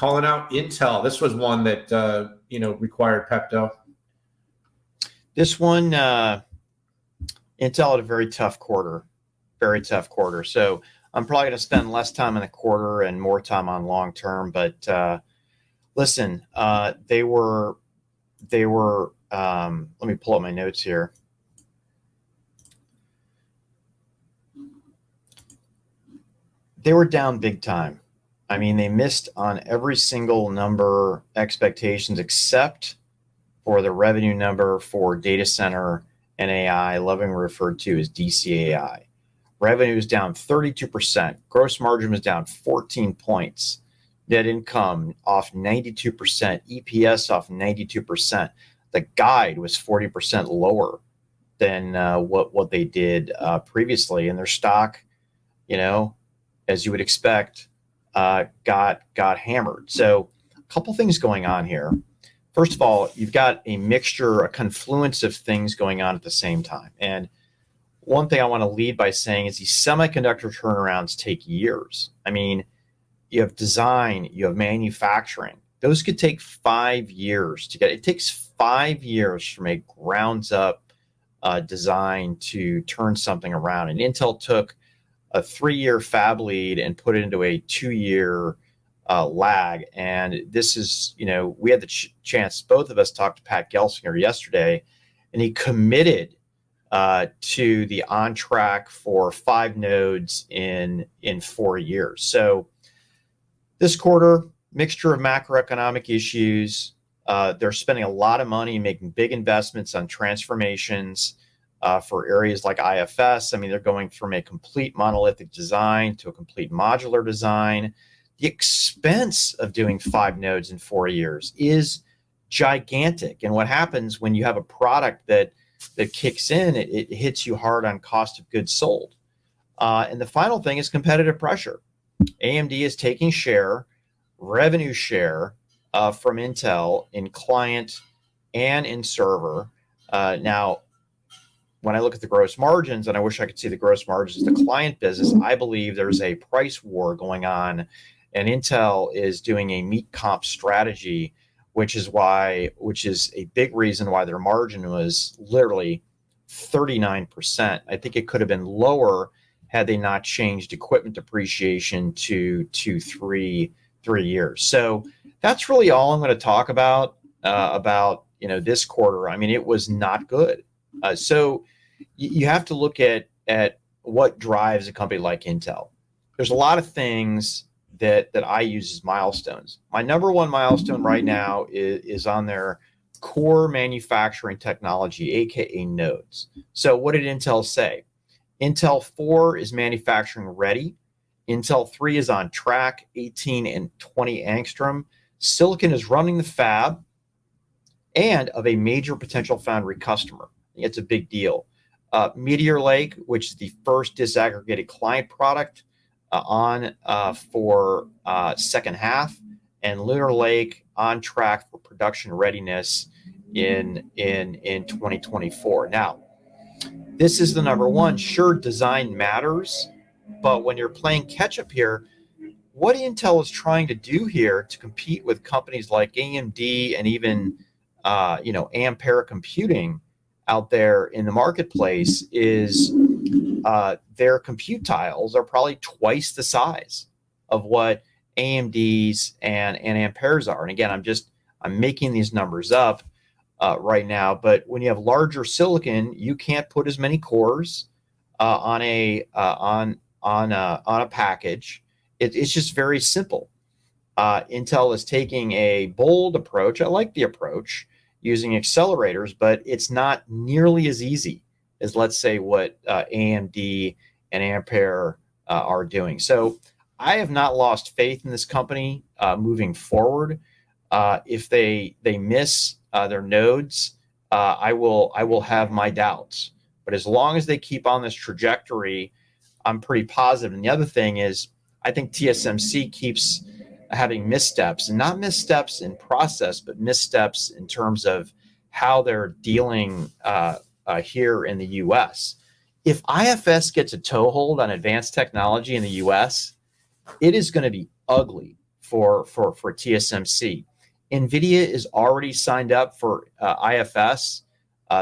calling out Intel. This was one that required Pepto. This one, Intel had a very tough quarter. So I'm probably going to spend less time on the quarter and more time on long term. But listen, they were. Let me pull up my notes here. They were down big time. I mean, they missed on every single number expectations except for the revenue number for data center and AI, lovingly referred to as DCAI. Revenue is down 32%. Gross margin was down 14 points. Net income off 92%. EPS off 92%. The guide was 40% lower than what they did previously. And their stock, as you would expect, got hammered. So a couple things going on here. First of all, you've got a confluence of things going on at the same time. And one thing I want to lead by saying is these semiconductor turnarounds take years. I mean, you have design, you have manufacturing. Those could take 5 years to get. It takes 5 years from a grounds up design to turn something around. And Intel took a 3-year fab lead and put it into a 2-year lag. And this is, we had the chance, both of us talked to Pat Gelsinger yesterday, and he committed to the on track for 5 nodes in 4 years. So this quarter, mixture of macroeconomic issues. They're spending a lot of money making big investments on transformations for areas like IFS. I mean, they're going from a complete monolithic design to a complete modular design. The expense of doing 5 nodes in 4 years is gigantic. And what happens when you have a product that kicks in, it hits you hard on cost of goods sold. And the final thing is competitive pressure. AMD is taking revenue share from Intel in client and in server. Now, when I look at the gross margins, and I wish I could see the gross margins of the client business, I believe there's a price war going on, and Intel is doing a meat comp strategy, which is a big reason why their margin was literally 39%. I think it could have been lower had they not changed equipment depreciation to 3 years. So that's really all I'm going to talk about this quarter. I mean, it was not good. So you have to look at what drives a company like Intel. There's a lot of things that I use as milestones. My number one milestone right now is on their core manufacturing technology, aka nodes. So what did Intel say? Intel 4 is manufacturing ready. Intel 3 is on track, 18 and 20 angstrom. Silicon is running the fab and of a major potential foundry customer. It's a big deal. Meteor Lake, which is the first disaggregated client product for second half, and Lunar Lake on track for production readiness in 2024. Now, this is the number one. Sure, design matters, but when you're playing catch up here, what Intel is trying to do here to compete with companies like AMD and even Ampere Computing out there in the marketplace is their compute tiles are probably twice the size of what AMD's and Ampere's are. And again, I'm making these numbers up right now, but when you have larger silicon, you can't put as many cores on a package. It's just very simple. Intel is taking a bold approach. I like the approach using accelerators, but it's not nearly as easy as, let's say, what AMD and Ampere are doing. So I have not lost faith in this company moving forward. If they miss their nodes, I will have my doubts. But as long as they keep on this trajectory, I'm pretty positive. And the other thing is, I think TSMC keeps having missteps, and not missteps in process, but missteps in terms of how they're dealing here in the U.S. If IFS gets a toehold on advanced technology in the U.S., it is going to be ugly for TSMC. NVIDIA is already signed up for IFS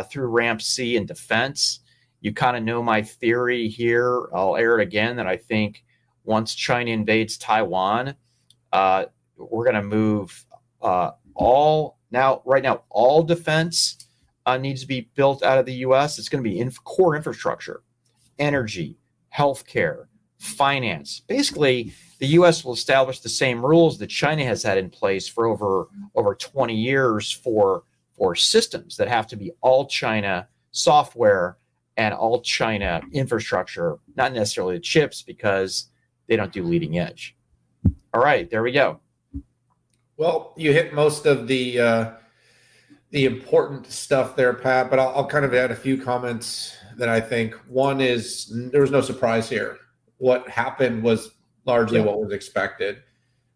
through Ramp C in defense. You kind of know my theory here. I'll air it again that I think once China invades Taiwan, we're going to move all defense needs to be built out of the U.S. It's going to be core infrastructure, energy, healthcare, finance. Basically, the U.S. will establish the same rules that China has had in place for over 20 years for systems that have to be all China software and all China infrastructure, not necessarily the chips because they don't do leading edge. All right, there we go. Well, you hit most of the important stuff there, Pat, but I'll kind of add a few comments that I think. One is there was no surprise here. What happened was largely what was expected.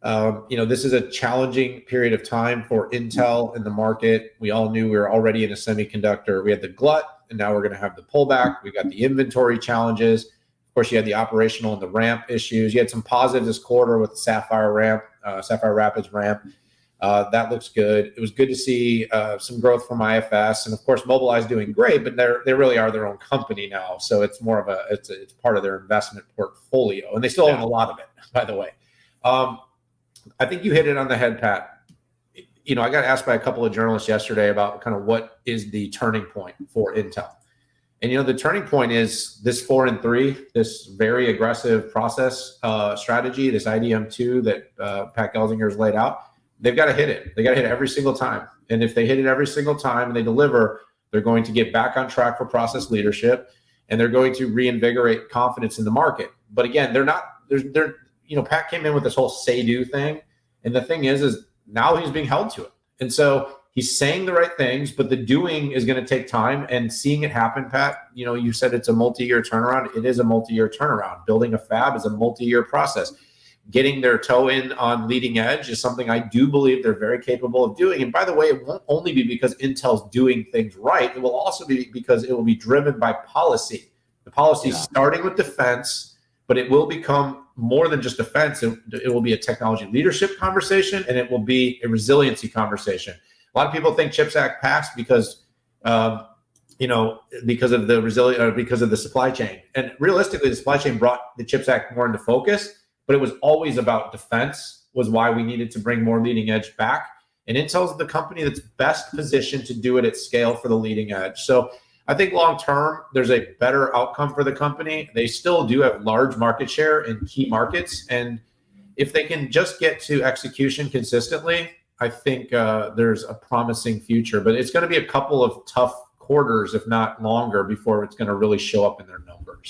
This is a challenging period of time for Intel in the market. We all knew we were already in a semiconductor. We had the glut, and now we're going to have the pullback. We got the inventory challenges. Of course, you had the operational and the ramp issues. You had some positives this quarter with the Sapphire Rapids ramp. That looks good. It was good to see some growth from IFS, and of course, Mobileye doing great. But they really are their own company now, so it's more of it's part of their investment portfolio, and they still own a lot of it, by the way. I think you hit it on the head, Pat. I got asked by a couple of journalists yesterday about kind of what is the turning point for Intel. And, the turning point is this 4 and 3, this very aggressive process strategy, this IDM2 that Pat Gelsinger has laid out. They've got to hit it. They got to hit it every single time. And if they hit it every single time and they deliver, they're going to get back on track for process leadership, and they're going to reinvigorate confidence in the market. But again, Pat came in with this whole say-do thing. And the thing is now he's being held to it. And so he's saying the right things, but the doing is going to take time, and seeing it happen, Pat, you said it's a multi-year turnaround. It is a multi-year turnaround. Building a fab is a multi-year process. Getting their toe in on leading edge is something I do believe they're very capable of doing. And by the way, it won't only be because Intel's doing things right. It will also be because it will be driven by policy. The policy is starting with defense, but it will become more than just defense. It will be a technology leadership conversation, and it will be a resiliency conversation. A lot of people think CHIPS Act passed because of the supply chain. And realistically, the supply chain brought the CHIPS Act more into focus, but it was always about defense was why we needed to bring more leading edge back. And Intel's the company that's best positioned to do it at scale for the leading edge. So I think long-term, there's a better outcome for the company. They still do have large market share in key markets. And if they can just get to execution consistently, I think there's a promising future. But it's going to be a couple of tough quarters, if not longer, before it's going to really show up in their numbers.